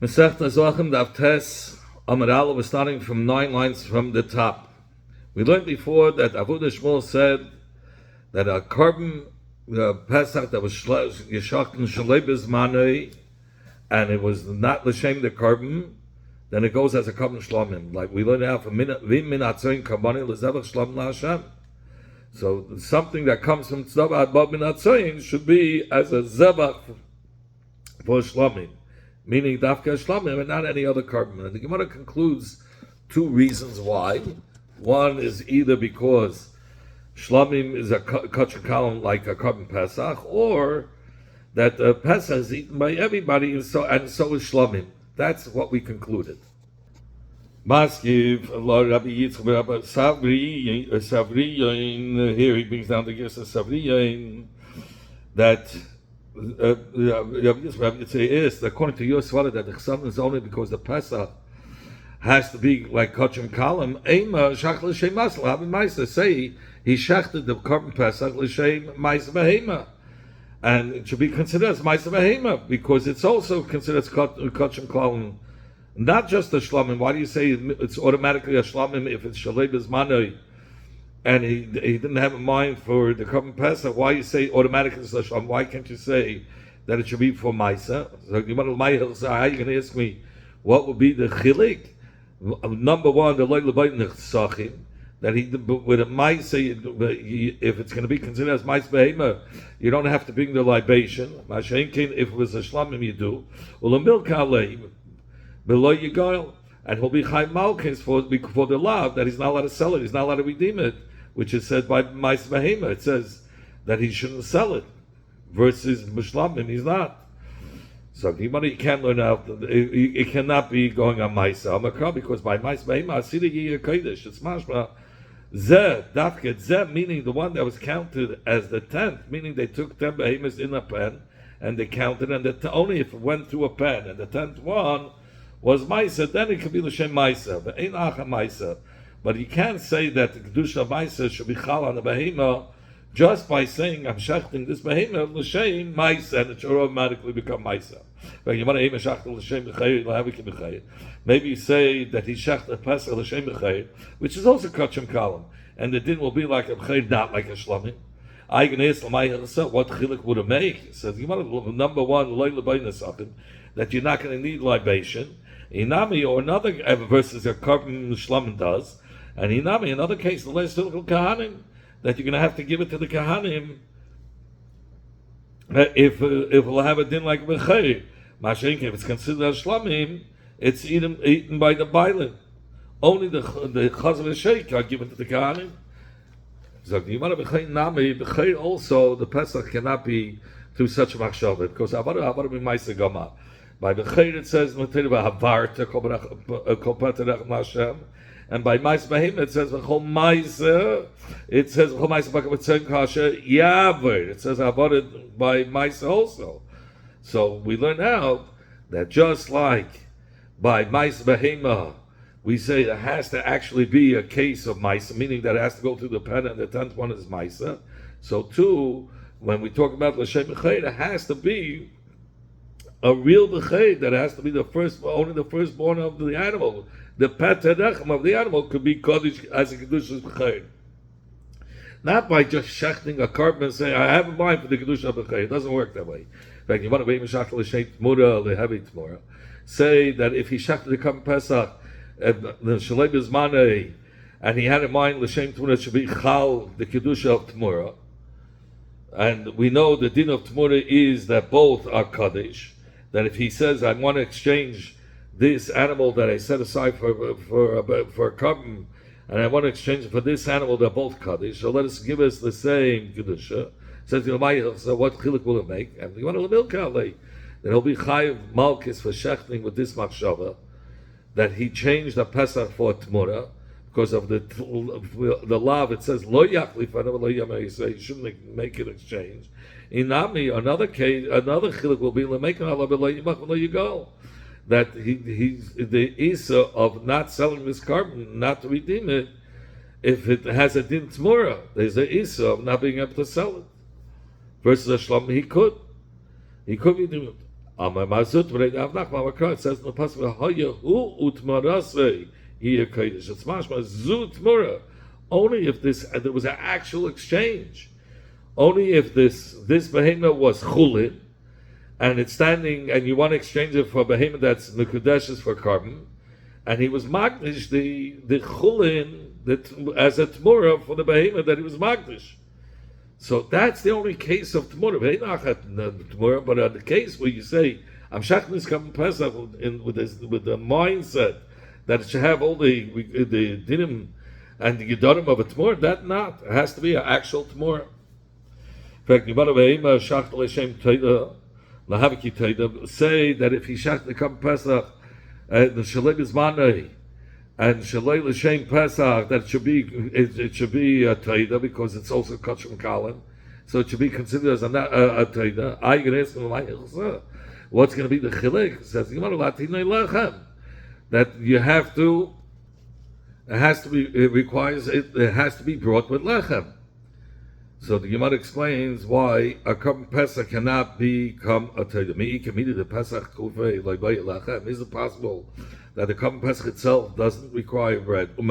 Masechta Zevachim Daf Tes Amud Aleph, we're starting from 9 lines from the top. We learned before that Avuda Shmuel said that a carbon, the Pesach that was Yeshachtin Shalei Bizmanei, and it was not l'shem the carbon, then it goes as a carbon shlomim. Like we learned out from Vim Min Atzoyin Karboni L'Zevach Shlom LaHashem. So something that comes from Tzedavah Abba Min Atzoyin should be as a Zevach for Shlomim, meaning Dafka Shlomim and not any other carbon. And the Gemara concludes two reasons why. One is either because Shlomim is a kosher column like a carbon Pesach, or that the Pesach is eaten by everybody, and so is Shlomim. That's what we concluded. Maskiv, Rabbi Yitzchak, Savri, here he brings down the Gersa Savri, that Rabbi Yitzchak is, according to your Svara, that the Chesam is only because the Pesach has to be like Kachim Kalam, Eima, Shach L'Shem Masel, Habim Maisa, say he shachted the carbon Pesach L'Shem Maisa Behema. And it should be considered as Maisa Behema, because it's also considered as Kachim Kalam, not just a Shlomim. Why do you say it's automatically a Shlomim if it's Shalei Bizmanoi, and he didn't have a mind for the carbon Pesach? Why you say automatically it's a Shlomim? Why can't you say that it should be for Maisa? So you want to how you can ask me what would be the chilik? Number one, the loy lebayt nechsachim, that he with a Maisa, if it's going to be considered as Maisa Behema, you don't have to bring the libation. Mashenkin, if it was a Shlomim, you do. Ulamil kalei below Yigal, and he'll be Chai Malkis for the law that he's not allowed to sell it, he's not allowed to redeem it, which is said by Maisa Behema. It says that he shouldn't sell it, versus Mishlamim, he's not. So you can't learn out. It cannot be going on Maisa Amakra, because by Maisa Behema Asida Yiyah Kodesh, it's mashma Zeh Dafket Zeh, meaning the one that was counted as the 10th, meaning they took 10 behemoths in a pen and they counted, and only if it went through a pen, and the 10th one was Maisa, then it could be L'Shem Maisa, but Ein Acha Maisa. But you can't say that the Kedusha Maisa should be Chal on the behema just by saying I'm shechting this behema L'Shem Maisa, and it should automatically become Maisa. Maybe you say that he shecht a Pesach L'Shem B'chayr, which is also Kachim Kalam, and the din will be like a B'chayr, not like a Shlomim. What chilik would it make? It says number one, that you're not going to need libation. Inami, or another versus a carbon Shlomim does, and Inami, another case, the last Kahanim, that you're going to have to give it to the Kahanim if we'll have a din like B'chayr. Mashenk, if it's considered as Shlomim, it's eaten by the Bailim. Only the Chaz of the Sheikh are given to the Kahanim. So B'chayr also, the Pesach cannot be through such a machshava, because Avar be Maisa Gama. By B'chayr it says Havarta Kol Paterach Mashem, and by Maisa Behema it says V'chol Maisa. It says V'chol Maisa B'kavatzen Kasha Yaver. It says Havar by Maisa also. So we learn out that just like by Maisa Behema, we say it has to actually be a case of Maisa, meaning that it has to go through the pen, and the 10th one is Maisa. So too, when we talk about L'Shem B'chayr, it has to be a real B'chayr, that it has to be only the firstborn of the animal. The pet Tedechem of the animal could be Kodesh as a Kedushas B'chayr. Not by just shechting a carbon and saying, I have a mind for the Kedusha of B'chayr. It doesn't work that way. In fact, you want to be Meshach L'Shem Tmura, L'Hevi Tmura. Say that if he shechted the carbon Pesach, the Shalei Bizmanei, and he had in mind L'Shem Tmura should be Chal, the Kedusha of Tmura. And we know the din of Tmura is that both are Kaddish. That if he says, I want to exchange this animal that I set aside for a carbon, and I want to exchange it for this animal, they're both Kaddish, so let us give us the same Kedusha. Says, so what chilik will it make? And you want to milk out that he'll be Chayiv Malkis for shechting with this machshava, that he changed the Pesach for Tmura, because of the law, it says, Lo Yachlif, so you shouldn't make an exchange. Inami, another case, another chilik will be L'meikan Allah B'lo Yimach V'lo Yigal, that he's the Isa of not selling this carbon, not to redeem it, if it has a din Tmura, there's a Isa of not being able to sell it. Versus a Shlom, he could redeem it. Amar Mazut V'rei Rav Nachman Makra, it says in the pasuk, Haya hu utmarasei hiya kodesh. It's mashma zut mura. Only if there was an actual exchange. Only if this behemoth was chulin, and it's standing, and you want to exchange it for a behemoth that's mekudeshes for carbon, and he was magdish the chulin as a tmura for the behemoth that he was magdish. So that's the only case of tmura. But the case where you say I'm shachting this carbon pesach with the mindset that it should have all the dinim and the gedarim of a tmura, that not. It has to be an actual tmura. In fact, say that if he shach the carbon pesach the shalei is manei and shalei l'shem pesach, that it should be a taida because it's also cut from kalim, so it should be considered as a taida. I can ask him what's going to be the chilek. Says that you have to. It has to be. It requires it. It has to be brought with lechem. So the Gemara explains why a carbon pesach cannot become a taida. Is it possible that the carbon pesach itself doesn't require bread? And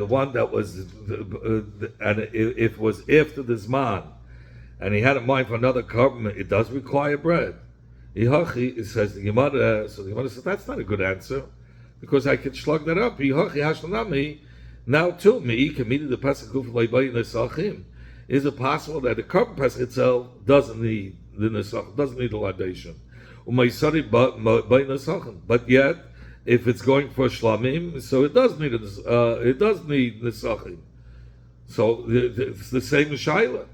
the one that was, and if it was after the zman, and he had in mind for another carbon, it does require bread. It says the Gemara. So the Gemara says that's not a good answer because I can slug that up. Now too, the pesach is it possible that the carbon pesach itself doesn't need the nesach, doesn't need the libation? But yet, if it's going for shlamim, so it does need nesachim. So it's the same as shaila.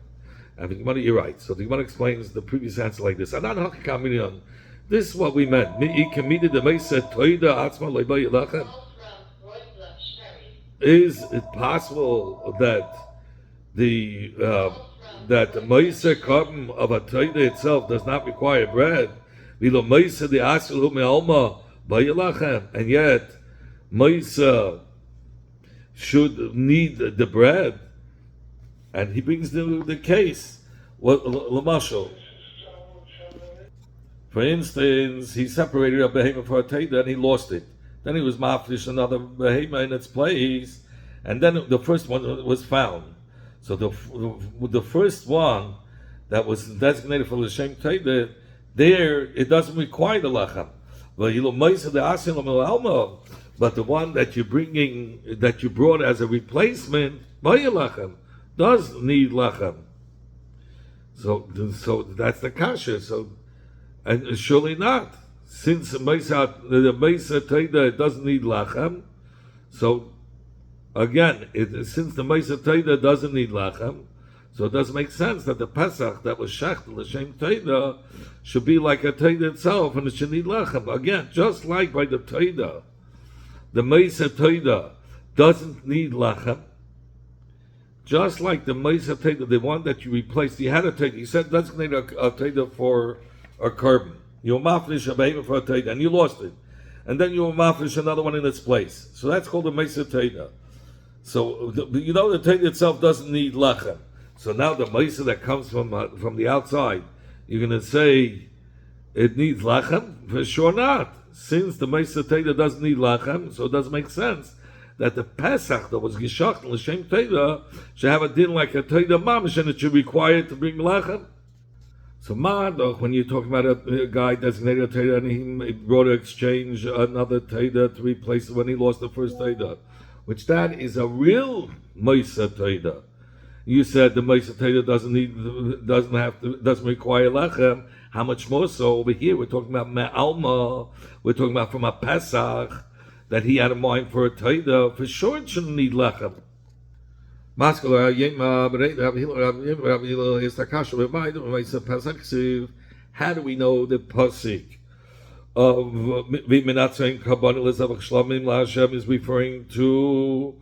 And the Gemara, you're right. So the Gemara explains the previous answer like this. This is what we meant. Is it possible that the meiser carbon of a taida itself does not require bread? And yet meiser should need the bread. And he brings the case. Lamashal. For instance, he separated a behemoth for a taida and he lost it. Then he was mafresh another behemoth in its place, and then the first one was found. So the first one that was designated for the Shem Taida, there it doesn't require the lachem. But the one that you brought as a replacement, does need lachem. So that's the kasha. So and surely not. Since the Meisa Taida doesn't need lachem, so again, since the Meisa Taida doesn't need lachem, so it doesn't make sense that the Pesach that was shechted l'shem Taida should be like a Taida itself, and it should need lachem. Again, just like by the Taida, the Meisa Taida doesn't need lachem. Just like the Meisa Taida, the one that you replaced, you had a Taida. You said designate a Taida for a carbon. You were mafresh a behemoth for a taida, and you lost it. And then you were mafresh another one in its place. So that's called a mesa taida. So, the taida itself doesn't need lachem. So now the mesa that comes from the outside, you're going to say it needs lachem? For sure not. Since the mesa taida doesn't need lachem, so it doesn't make sense that the Pesach that was gishacht l'shem taida should have a din like a taida mamish, and it should require it to bring lachem. So Ma'adoch, when you're talking about a guy designated a Taida and he brought to exchange another Taida to replace it when he lost the first Taida, which that is a real Meisa Taida. You said the Meisa Taida doesn't require Lechem. How much more so over here? We're talking about Me'alma. We're talking about from a Pesach that he had in mind for a Taida. For sure it shouldn't need Lechem. How do we know the pasuk of Viminatzin Kabbalah Zevach Shlamim LaHashem is referring to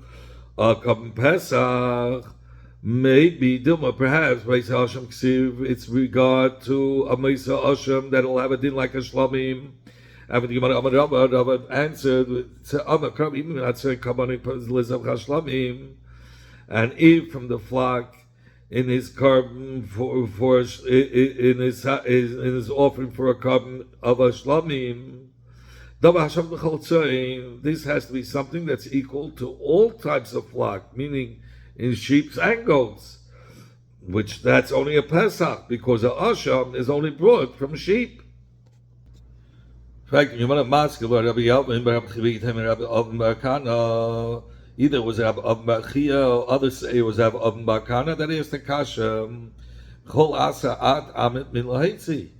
Kabbalah Pesach? Maybe Dilma, perhaps it's regard to a Mesa Hashem that'll have a din like a Shlamim. And the Gemara answered, and if from the flock in his carbon in his offering for a carbon of a shlamim. This has to be something that's equal to all types of flock, meaning in sheep and goats, which that's only a Pesach, because a Asham is only brought from sheep. In fact, you want to mask about Rabbi Yalvin, Rabbi Chivitim, and Rabbi Avin Barkana. Either it was Rabbi Avin Barchia, or others say it was Rabbi Avin Barkana. That is the kasha. Chol asa at amit min lahetzi.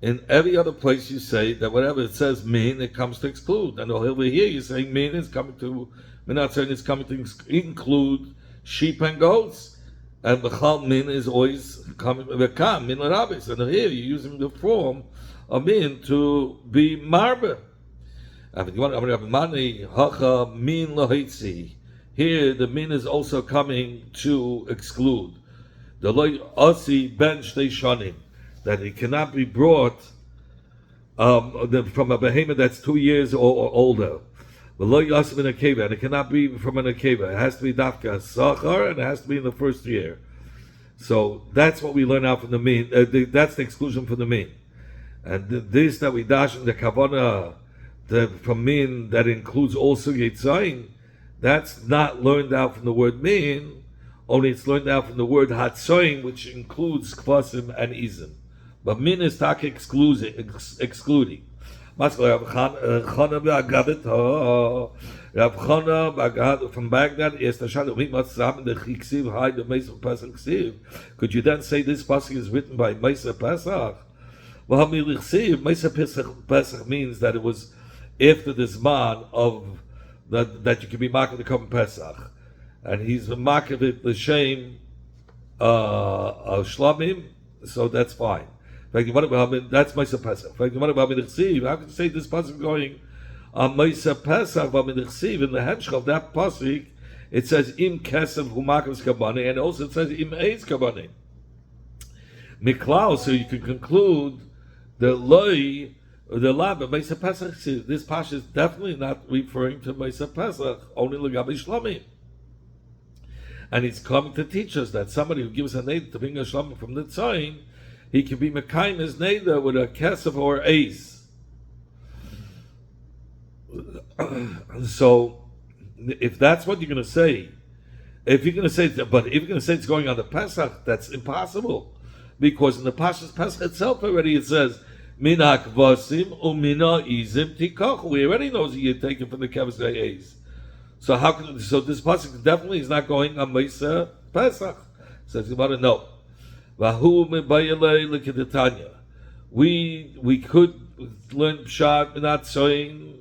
In every other place you say that whatever it says min, it comes to exclude. And over here you're saying min is coming to, we're not saying it's coming to include sheep and goats. And b'chal min is always coming, v'kam min l'rabis. And here you're using the form of min to be marba. Here the min is also coming to exclude. The loy asi ben shtei shanim, that it cannot be brought from a behemoth that's 2 years or older. The loy asi ben akeva, and it cannot be from an akeva. It has to be dafka sachar, and it has to be in the first year. So that's what we learn out from the min. That's the exclusion from the min. And this that we dash in the kavanah from min that includes also yetzayin, that's not learned out from the word min. Only it's learned out from the word hatzoyin, which includes kvasim and izim. But min is tak excluding. Rav Chana from Baghdad is the shad. Could you then say this pasuk is written by Meisa Pesach? Well, Meisa Pesach means that it was after this man of that you can be marked to come Pesach, and he's marked it the shame of shlamim, so that's fine. That's Meisa Pesach. How can you say this pasuk going on Meisa Pesach? In the henshch of that pasuk, it says im kesef humakos kabane, and also it says im eis kabane. Miklau, so you can conclude the loy, the lab of Meisa Pesach. This pasuk is definitely not referring to Meisa Pesach, only legabe shlamim. And he's coming to teach us that somebody who gives a neder to bring a shlamim from the tzayin, he can be mekayim his neder with a kesef or eis. So, if that's what you're going to say, but if you're going to say it's going on the Pesach, that's impossible. Because in the Pashas Pesach itself already it says, Mina kvasim umina izim tikoch. We already know that you're taken from the keves eis. So this pasuk definitely is not going on Meisa Pesach. So it's about to know. Vahu mebayalei l'kedetanya. We could learn pshat not saying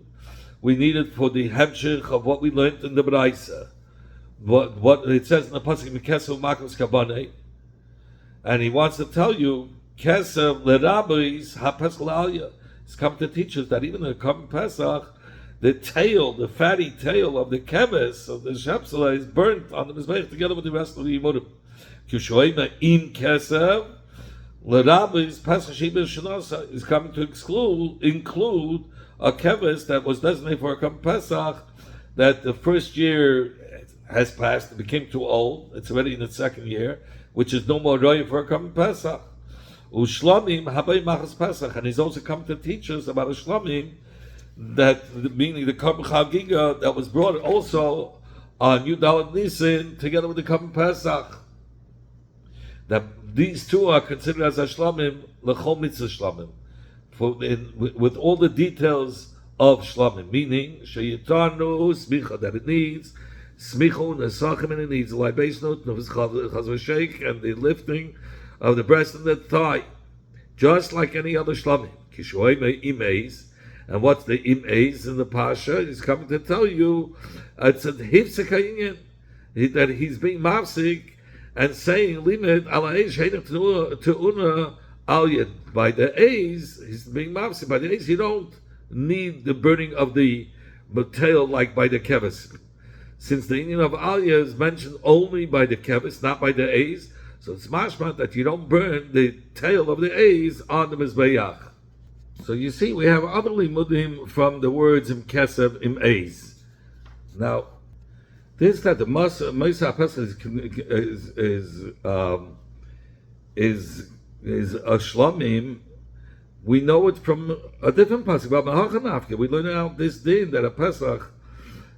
we need it for the hemshich of what we learned in the Braisa. What it says in the pasuk Mikesav Makos Kabane. And he wants to tell you, Kesev Lerabis HaPesach Aliyah. He's come to teach us that even in the Korban Pesach, the fatty tail of the keves, of the shepsela, is burnt on the Mizbeach together with the rest of the Yimurim. Kishoima im Kesev Lerabis Pesach Shibir Shanasa is coming to include a keves that was designated for a Korban Pesach, that the first year has passed, it became too old, it's already in its second year, which is no more roy for a Korban Pesach. Ushlamim habay machas Pesach, and he's also come to teach us about a shlamim, that meaning the Korban Chagiga that was brought also on Yud Daled Nisan together with the Korban Pesach. That these two are considered as a shlamim lechol mitzvah shlamim, with all the details of shlamim, meaning sheyitanu smicha, that it needs smichon nesachim, and it needs a libation, chazva shake, and the lifting of the breast and the thigh, just like any other shlamim. Kishoy imeis, and what's the imeis in the pasha? He's coming to tell you it's a hifzekayinyan, that he's being mafsik and saying limit ala eish teuna al yed. By the A's, he's being mafsik. By the A's, you don't need the burning of the tail like by the keves. Since the union of Aliyah is mentioned only by the keves, not by the A's, so it's mashma that you don't burn the tail of the A's on the Mizbeach. So you see, we have other limudim from the words im kesev, im A's. Now, This that the Masa Pesach is a shlamim. We know it from a different pasuk. We learn out this din that a Pesach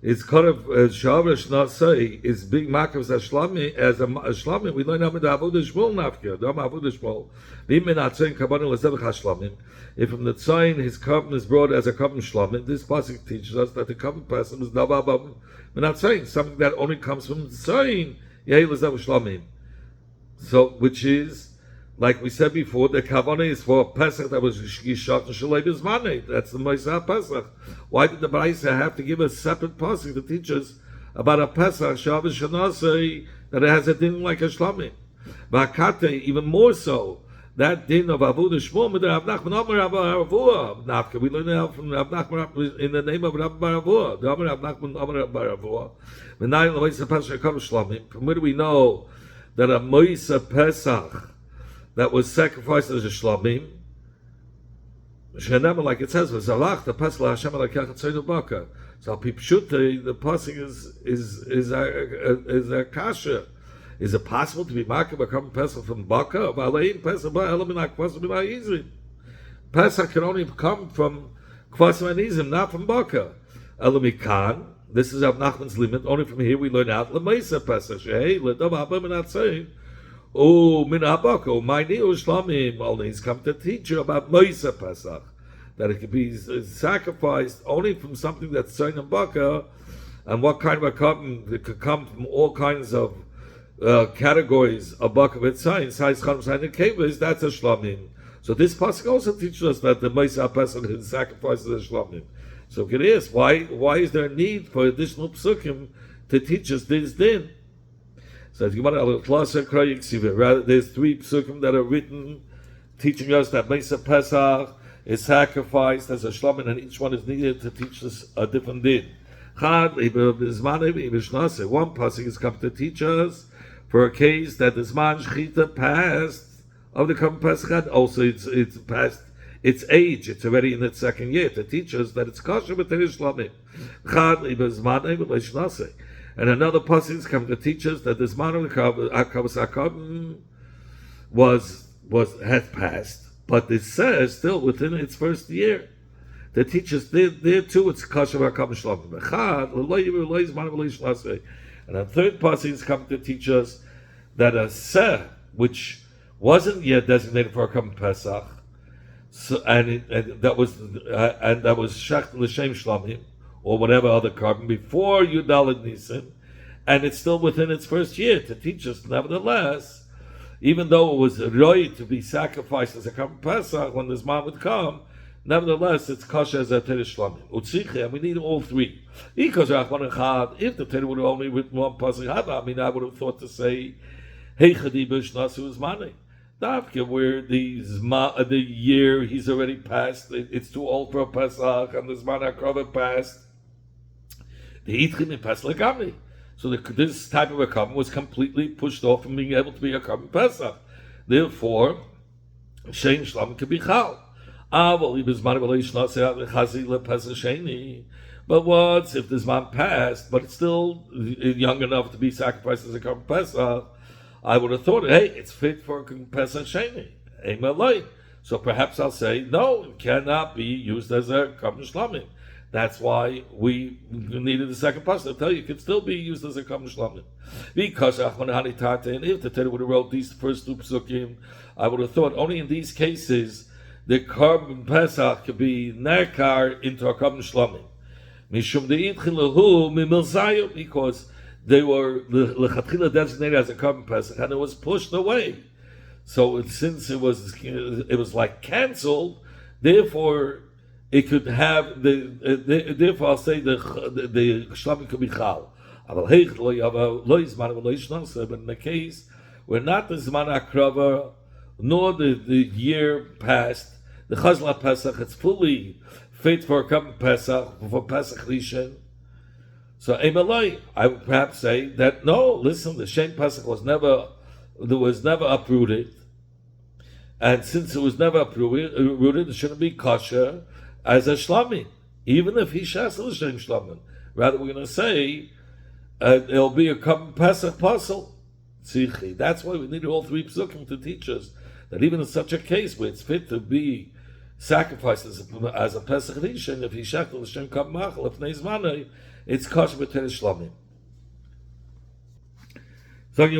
is kind of Shavrash not say is big makos as a shlamim. We learn out with the Avodah Shmuel nafka. The Avodah Shmuel. If from the tzayin his carbon is brought as a carbon shlamim, this pasuk teaches us that the carbon person is davabam. We're not saying something that only comes from the tzayin. Shlamim. So, which is, like we said before, the kavanah is for a Pesach that was Yishach and Shalei Bizmanei. That's the Moshe Pesach. Why did the Braisa have to give a separate pasuk to teach us about a Pesach Shabbos Shanasei that it has a din like a Shlamim? V'akate, even more so, that din of Avodah Shmuel with Rav Nachman Amar Rav Baravua Nafka. We learn out from Rav Nachman in the name of Rav Baravua. The Amar Rav Nachman Amar Rav Baravua. V'nayin Moshe Pesach Kav Shlamim. From where do we know that a Moshe Pesach that was sacrificed as a shlamim, like it says, "Zalach the Pesach Hashem alakach tzaynu baka." So pipshute, the pasuk is a kasha. Is it possible to be makar become Pesach from baka? Pesach can only come from kvasim and izim, not from baka. Elamikan. This is Rav Nachman's limit. Only from here we learn out l'meisa Pesach. Hey, l'dam haba min atzayin. Oh, min habako, my neo shlamim. Only he's come to teach you about Moshe Pesach, that it could be sacrificed only from something that's tzayin and baka, and what kind of a carbon it could come from all kinds of categories of baka with tzayin, size chaim tzayin and kavas. That's a shlamim. So this pasuk also teaches us that the Moshe Pesach is sacrificed as a shlamim. So we can ask, why is there a need for additional psukim to teach us this din? So rather, there's 3 psukim that are written teaching us that Moshe Pesach is sacrificed as a shlamim, and each one is needed to teach us a different din. One pasuk is come to teach us for a case that the Zman Shechita passed of the Korban Pesach, also it's past its age, it's already in its second year, to teach us that it's kosher with the shlamim. And another pasuk is coming to teach us that the Zman of the Korban has passed, but it says still within its first year. To teach us there too it's kosher with Korban shlamim. And a third pasuk is coming to teach us that a seh, which wasn't yet designated for a Korban Pesach, so, and that was shech l'shem shlamim or whatever other carbon before Yudalad Nisan, and it's still within its first year, to teach us nevertheless, even though it was right to be sacrificed as a Korban Pesach when this man would come, nevertheless it's kosher as a teresh shlamim. Utziche, and we need all three. If the Torah would have only written one pasuk, I would have thought to say Hey Chadibush Nasu Zmani. Where the year he's already passed, it's too old for a Pesach, and the Zman HaKrova passed. The Yitchim in Pesach Legami. So this type of a carbon was completely pushed off from being able to be a carbon Pesach. Therefore, Shein Shlam could be Chal. But what if the Zman passed, but it's still young enough to be sacrificed as a carbon Pesach? I would have thought, hey, it's fit for Pesach Sheni. So perhaps I'll say, no, it cannot be used as a Korban Shlamim. That's why we needed the second pasuk to tell you it could still be used as a Korban Shlamim. Because if the Torah would have wrote these first 2 psukim, I would have thought only in these cases the Korban Pesach could be nekar into a Korban Shlamim. Because they were lechatchila designated as a Korban Pesach, and it was pushed away. So since it was like cancelled, therefore it could have therefore I'll say the shlamim could be chal. But in the case where not the Zman HaKrova nor the year passed, the Chazla Pesach, it's fully fit for a Korban Pesach, for Pesach Rishon. So I would perhaps say that no, listen, the Shem Pesach was never uprooted, and since it was never uprooted, it shouldn't be kosher as a shlamim, even if he shas l'shem shlamim. Rather, we're going to say it'll be a Pesach puzzle. That's why we need all three psukim to teach us that even in such a case where it's fit to be sacrificed as a Pesach Rishon, if he shechtel l'shem kam machal, if neizmanei, it's kosher b'teres shlamim. So Rav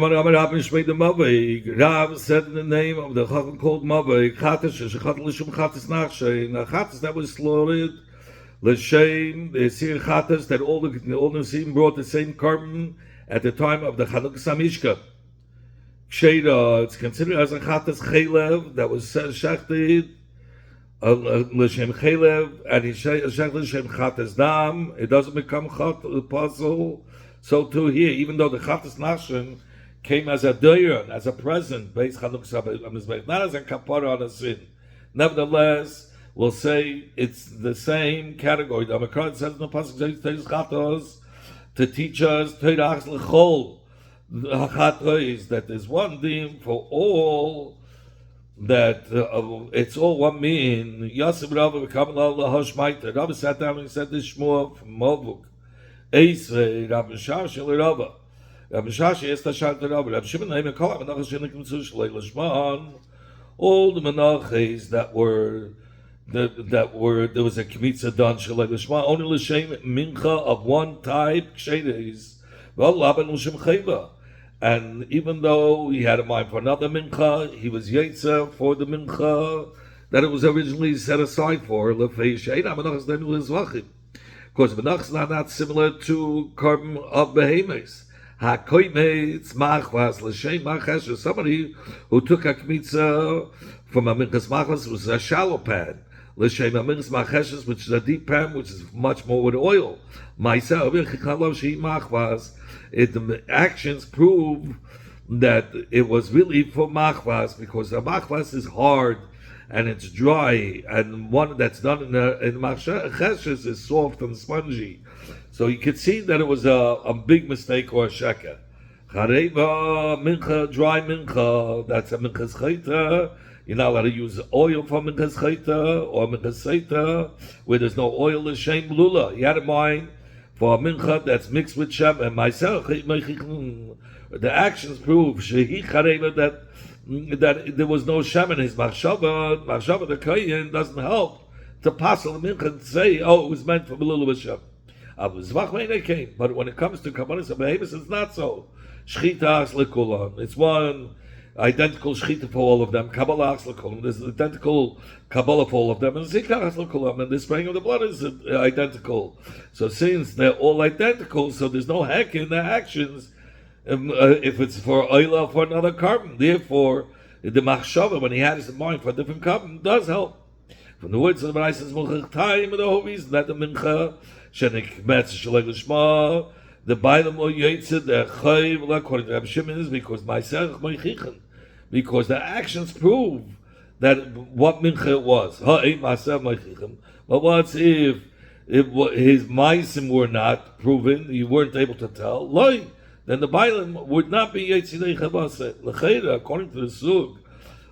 said in the name of the Chacham called Mavei, Chatas shechattel l'shem chatas nachshein, a chatas that was slaughtered l'shem, the Sir chatas that all the Nesim brought the same carbon at the time of the Chanukas HaMishka. Ksheda, it's considered as a chatas chelev that was shechted l'shem chelev, and he shechted l'shem chatas dam. It doesn't become chat puzzle. So too here, even though the chatas nachshein came as a doyon, as a present, based Chanukas HaMizbech, not as a kapara on a sin. Nevertheless, we'll say it's the same category. The Amakar says in the pasuk to teach us teirachs l'chol hachatois, that there's one thing for all, that it's all one mean. Yosef Rabbi v'kamal lahashmaita. Rabbi sat down and he said this shmua from Mavuk. Eisvei Rabbi Shashi l'Rabba. Rabbi Shashi is tashar to Rabbi. Rabbi Shimon name kol ha'menachos shenikrim tzush le'lashman. All the menachos that were there was a kmitza done shalei l'shma only l'shem mincha of one type kshedes v'alaban l'shem chayva, and even though he had a mind for another mincha, he was yetzer for the mincha that it was originally set aside for l'fei sheina menachos then was Zevachim. Of course, menachos are not similar to carbon of behemoths. Hakoymetz machvas l'shem machesh, somebody who took a kmitza from a minchas machvas was a shallow pan. L'shem aminos macheshes, which is a deep pan, which is much more with oil. The actions prove that it was really for machvas, because the machvas is hard and it's dry, and one that's done in macheshes is soft and spongy. So you could see that it was a big mistake or a sheker. Chareva mincha, dry mincha, that's a minchas chayta. You're not allowed to use oil from minchas chayta or minchas seita where there's no oil. Is shem lula. You had in mind for a mincha that's mixed with shem and myself. The actions prove shehi chareva that there was no shem in his machshava. Machshava the kohen doesn't help to pass the mincha and say, oh, it was meant for a little bit shem. Zevachim came, but when it comes to kabbalas and behemoths, it's not so. Shchitas lekulam. It's one identical shechita for all of them. Kabbalah achs. There's identical Kabbalah for all of them, and zikach achs, and the spraying of the blood is identical. So since they're all identical, so there's no heck in their actions if it's for oila for another carbon. Therefore, the machshava, when he had his mind for a different carbon, does help. From the words of the Braisa, the whole reason that the mincha shenik metz shalei l'shma, the Bailam or Yitzid, the Chayv, according to Rabbi Shimon, is because Ma'aserach Moichichen, because the actions prove that what mincha it was. Ha'ei Ma'aserach Moichichen. But what if his Ma'asim were not proven, you weren't able to tell, Loi, then the Bailam would not be Yitzidei Chavaseh. L'cheira, according to the Sug,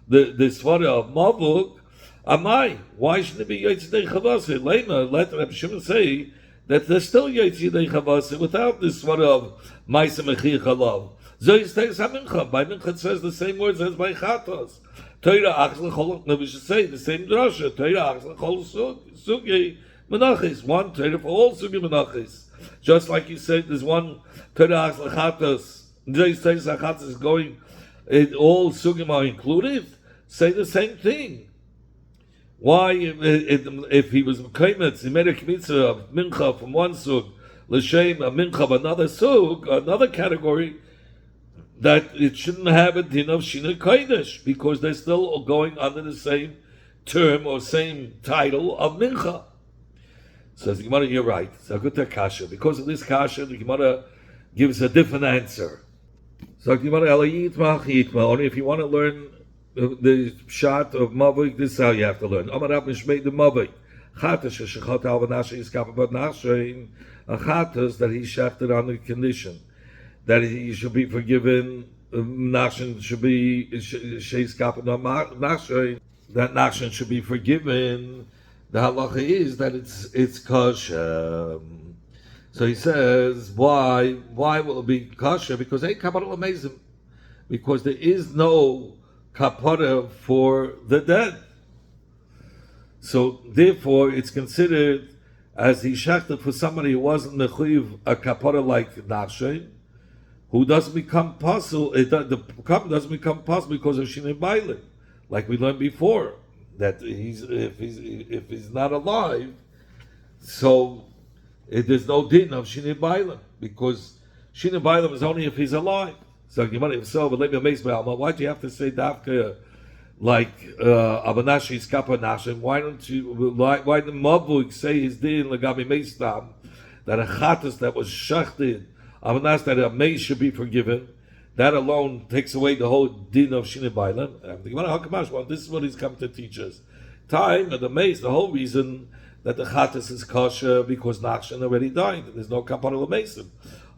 the Svara of Mavuk, Amai, why shouldn't it be Yitzidei Chavaseh? Lema, let Rabbi Shimon say that there's still Yitzidei Chavaseh without this one of Ma'aseh Mechir Chalav. Zoy stays HaMincha. By Mincha it says the same words as by Chatos. Torah Achs L'chol, no, we should say the same drasha. Torah Achs L'chol Sugi Menachis. One Torah for all Sugi Menachis. Just like you said, there's one Torah Achs L'chatos. Zoy stays L'chatos is going, all Sugim are included. Say the same thing. Why, if he was Kaimetz, he made a kmitza of mincha from one sug, l'shem a mincha of another sug, another category, that it shouldn't have a din of Shina Kodesh, because they're still going under the same term or same title of mincha. Says the Gemara, you're right. So good kasha. Because of this kasha, the Gemara gives a different answer. So the Gemara, only if you want to learn the shot of Mavik, this is how you have to learn. Amar Rab Mishmei the Mavik. Chatas shechat al v'nashe yiskapa, but nachshein, a chatas that he shafted on the condition that he should be forgiven. Nachshein should be sheiskapa nachshein. That nachshein should be forgiven. The halacha is that it's kosher. So he says, why will it be kosher? Because ain't kapara l'meisim. Because there is no kapara for the dead. So therefore, it's considered as he shechted for somebody who wasn't mechuyev a kapara like Nachshon, who doesn't become possible. The kapara doesn't become possible because of shinei bailin, like we learned before that if he's not alive, so there's no din of shinei bailin because shinei bailin is only if he's alive. So you might himself, but let me amaze why do you have to say dafka? Like Abanashi is Kappa Nashim, why the Mabuk say his din Lagabi Meistam that a Chatas that was shachted, Abanash that a Meis should be forgiven, that alone takes away the whole din of Shinei Bailam. Well, this is what he's come to teach us. Time of the Meis, the whole reason that the Chatas is kosher because Nachshon already died. There's no Kappa Mesim.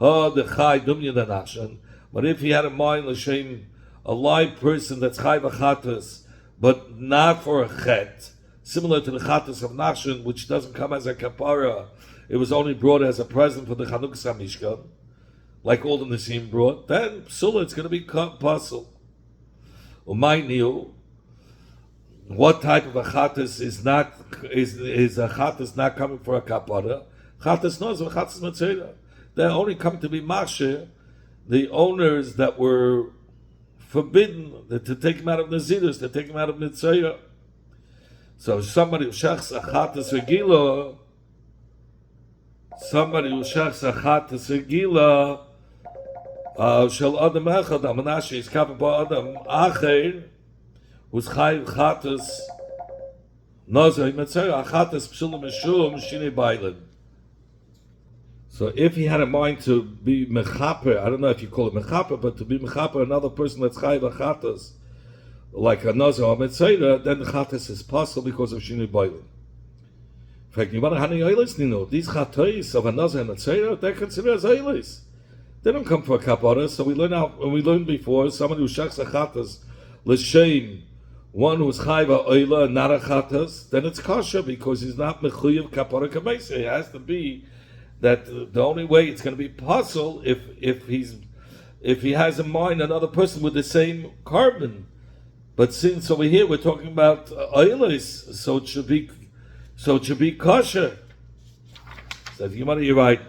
Oh, the Chai Dumya the Nachshon. But if he had a mind l'shem a live person that's chai v'chatas, but not for a chet, similar to the chatas of Nachshon, which doesn't come as a kapara, it was only brought as a present for the Chanukah Mishkan, like all the Nisim brought, then psula, it's going to be puzzle. Umayniu, what type of a chatas is a chatas not coming for a kapara? Chatas knows a chatas matzera. They're only coming to be masher, the owners that were forbidden to take him out of Nazirus, to take him out of Mitzayah. So somebody who shachs achatas regila, shel adam echad, amanashi is kappa adam acher, who's chayiv chatas nazir Mitzayah, achatas pshulim mishum shinei bailim. So if he had a mind to be mechaper, I don't know if you call it mechaper, but to be mechaper another person that's chayiv achatas, like a nazir or metzayra, then the chatas is possible because of shinui bailim. In fact, you want to hani oilis nino. These chatos of a nazir and metzayra, they're considered as oilis. They don't come for a kapara. So we learned before, someone who shaks achatas l'shem, one who's chayiv oila and not achatas, then it's kosher because he's not mechuyev kapara kameisa. It has to be that the only way it's going to be possible if he has in mind another person with the same carbon. But since over here we're talking about oilis, so it should be kosher. So the Gemara, you're right.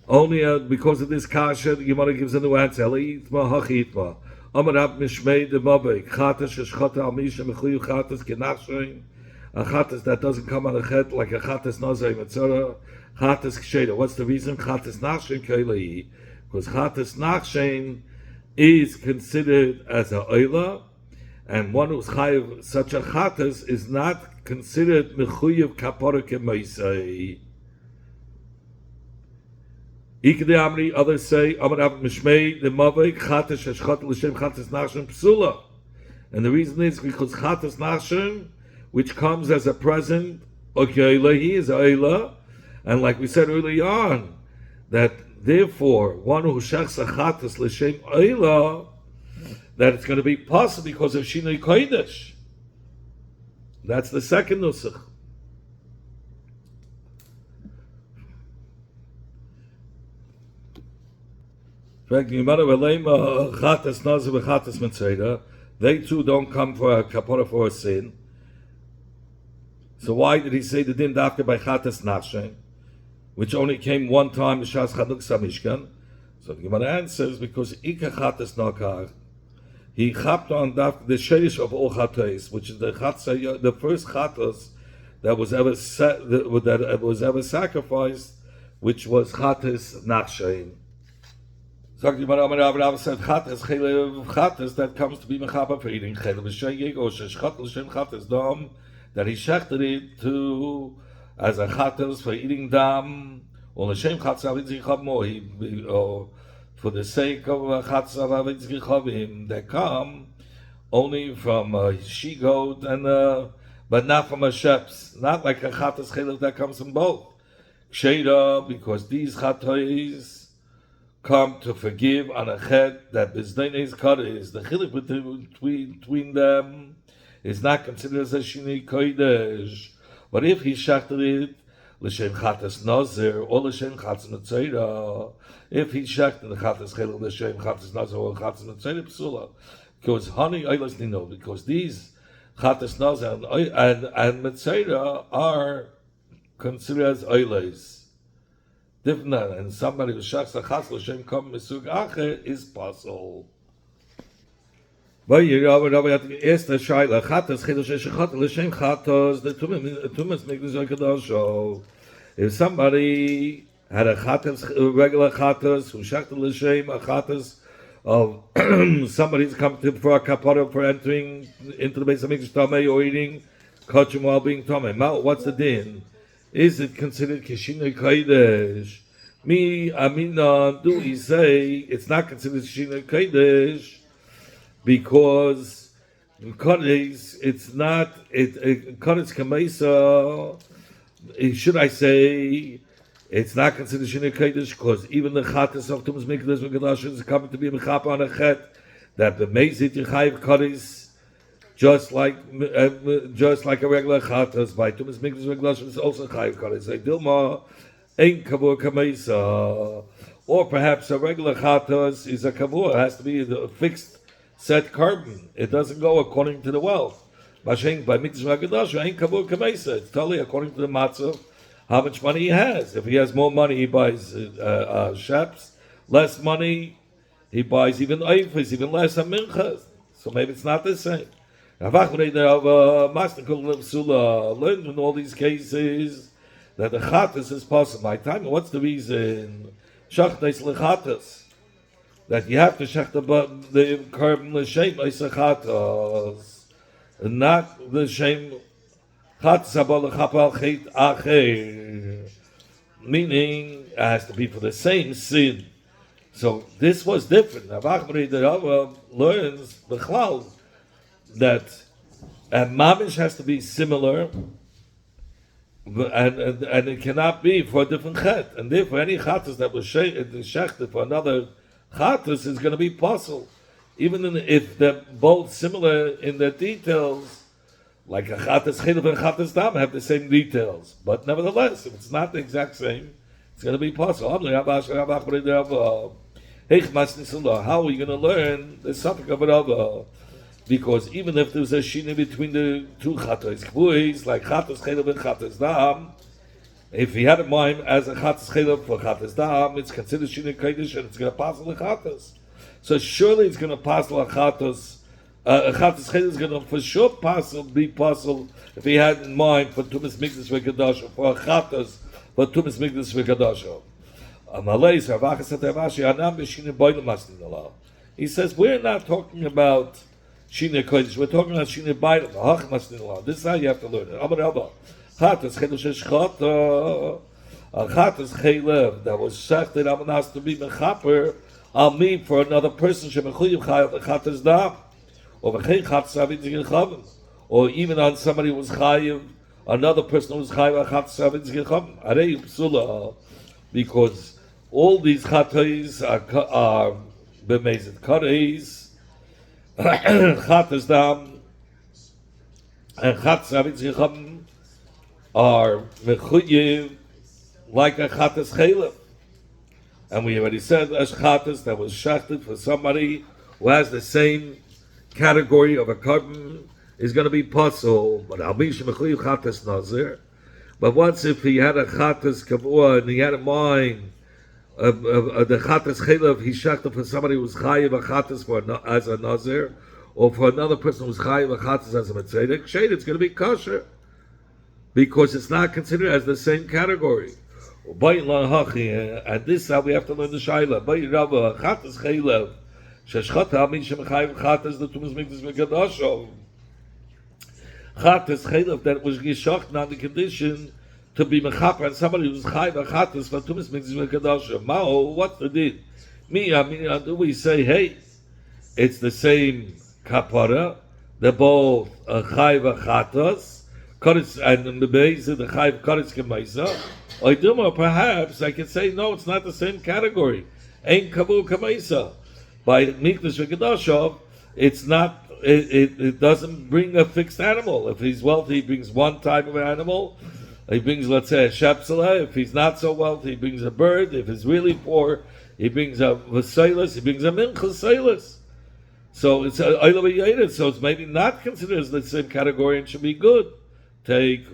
Only because of this kosher, the Gemara gives a new answer. Leitma hachitma. Amar Rab Mishmei de Mabek chatas sheshchata al misha mechuyu chatas kenachshein. A chatas that doesn't come on a chet like a chatas nazay metzora. Chatas ksheda. What's the reason? Chatas nachshen keilai. Because chatas nachshen is considered as a oila, and one who's chayiv such a chatas is not considered mechuyev kapara kemaisai. Ikde Amri, others say, Amar Av Mishmei, the Mavik, Chatas Sheshchat L'Shem Chatas Nachshem Psula. And the reason is because Chatas Nachshem, which comes as a present, okay, he is Ayla, and like we said early on, that therefore, one who shechs a Chatas L'Shem Ayla, that it's going to be possible because of Shinoi Kodesh. That's the second nusach. They too don't come for a kapara for a sin. So why did he say the din after by chatas nachshen, which only came one time in Shas Chanukah Mishkan? So the Gemara answers because ika chatas nakar, he chapped on the sheish of all chatas, which is the first chatas that was ever sacrificed, which was chatas nachshen. So the Gemara said chatas that comes to be mechapa for eating chelev or sheshchat l'shem chatas dam, that he shechted it to as a chatas for eating dam or l'shem chatas avitzichavmo, or for the sake of a chatas avitzichavim that come only from a she goat and but not from a sheps, not like a chatas chelev that comes from both ksheda, because these chatas come to forgive on a chet that bizdeine's kara is the chiluk between them is not considered as a shini kodesh. But if he shachted it l'shem chatas nazir or l'shem chatas metzora. If he shechted the chatas chaylev l'shem chatas nazir or chatas metzora psula, because honey oilas nino, because these chatas nazir and metzora are considered as oilas. Different, and somebody who shechs the chatas l'shem kam mesug acher is possible. But you know, it's the shaila chatas chidush shechat l'shem chatas. The tumas make this like a dasho. If somebody had a chatas, regular chatas, who shechted l'shem a chatas of somebody's come to for a kapara for entering into the base of mikdash tamei or eating kachim while being tamei. What's the din? Is it considered kishinei kodesh? Do we say it's not considered kishinei kodesh? Because it's not Kodesh Kamesa. Should I say it's not considered Shinei Kodesh because even the Chatas of Tumas Mikdash Megadash is coming to be a Mechapa on a Chet that the Mezit Yechayiv Kodesh just like a regular Chatas by Tumas Mikdash Megadash is also Chayiv Kodesh. Like Dilma ain't Kavur Kamesa, or perhaps a regular Chatas is a Kavur, has to be a fixed set carbon. It doesn't go according to the wealth. By Mikdash Hakadosh, ain't kabur kamesa. It's totally according to the matzah, how much money he has. If he has more money, he buys sheps. Less money, he buys even oifes, even less minchas. So maybe it's not the same. Learned in all these cases that the chatas is possible. My time, what's the reason? Shachtais lechatas. That you have to shech the carbon l'shem isachatas, not the shem chatas abal l'chapal chet acher, meaning it has to be for the same sin. So this was different. Avachmari the Rava learns b'chlal that a mamish has to be similar, and it cannot be for a different chet, and therefore any chatas that was shechted for another Chatas is going to be possible, even if they're both similar in their details, like a Chatas Chilav and Chatas Dam have the same details. But nevertheless, if it's not the exact same, it's going to be possible. How are we going to learn the subject of Rava? Because even if there's a shina between the two Chatas Kvuis, like Chatas Chilav and Chatas Dam, if he had in mind as a chatas chaylev for chatas dam, it's considered shinei kodesh and it's going to pass the chatas. So surely it's going to pass the chatas. A chatas chaylev is going to for sure be possible if he had in mind for tumas mikdash v'kadasha, for a chatas for tumas mikdash v'kadasha. He says we're not talking about shinei kodesh. We're talking about shinei bailam. This is how you have to learn it. Chatas chedush shchata, a chatas chaylev that was shechted amanas to be mechaper al me for another person shemechuyev chayav chatas dam, or v'chein chatas avin zichavim, or even on somebody who was chayav, another person who was chayav chatas avin zichavim. Arei psula, because all these chatas are b'mezid kareis, chatas dam and chatas avin zichavim are mechuyev like a chatas chaylev, and we already said as chatas that was shachted for somebody who has the same category of a carbon is going to be possible. But al mish mechuyev chatas nazir. But once if he had a chatas kavua and he had in mind the chatas chaylev, he shachted for somebody who was chayiv a chatas as a nazir, or for another person who's chayiv a chatas as a metzedek, shade it's going to be kosher, because it's not considered as the same category. And this is how we have to learn the shaila. Chatas chaylev, sheshchata min shemechayiv chatas the tumas mikdash v'kadasho. Chatas chaylev that was geshocht on the condition to be mechaper, and somebody who's chayiv chatas for tumas mikdash v'kadasho. Mao, what's the din? Do we say, hey, it's the same kapara? They're both chayiv chatas. And the base of the Chayv Kodesh Kemaisa, or perhaps I can say no, it's not the same category. Ain't Kabul Kemaisa. By Mikdash V'Kedashov, it's not. It doesn't bring a fixed animal. If he's wealthy, he brings one type of animal. He brings, let's say, a shepsela. If he's not so wealthy, he brings a bird. If he's really poor, he brings a vaselis. He brings a minchas selis. So it's a oila b'yedid. So it's maybe not considered as the same category and should be good. Take.